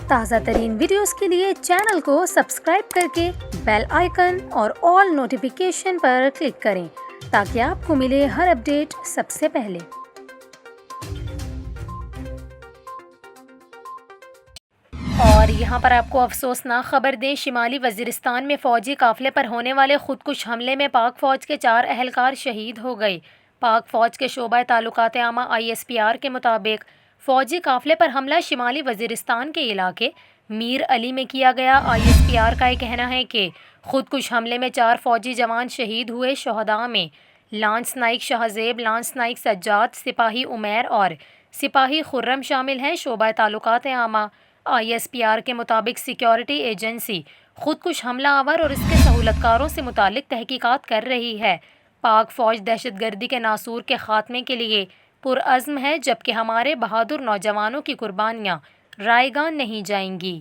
تازہ ترین ویڈیوز کے لیے چینل کو سبسکرائب کر کے بیل آئیکن اور آل نوٹیفیکیشن پر کلک کریں تاکہ آپ کو ملے ہر اپڈیٹ سب سے پہلے۔ اور یہاں پر آپ کو افسوسناک خبر دیں، شمالی وزیرستان میں فوجی قافلے پر ہونے والے خودکش حملے میں پاک فوج کے 4 اہلکار شہید ہو گئے۔ پاک فوج کے شعبہ تعلقات عامہ ISPR کے مطابق فوجی قافلے پر حملہ شمالی وزیرستان کے علاقے میر علی میں کیا گیا۔ ISPR کا یہ کہنا ہے کہ خودکش حملے میں 4 فوجی جوان شہید ہوئے۔ شہداء میں لانس نائک شہزیب، لانس نائک سجاد، سپاہی عمیر اور سپاہی خرم شامل ہیں۔ شعبہ تعلقات عامہ ISPR کے مطابق سیکیورٹی ایجنسی خودکش حملہ آور اور اس کے سہولت کاروں سے متعلق تحقیقات کر رہی ہے۔ پاک فوج دہشت گردی کے ناسور کے خاتمے کے لیے پرعزم ہے، جبکہ ہمارے بہادر نوجوانوں کی قربانیاں رائیگاں نہیں جائیں گی۔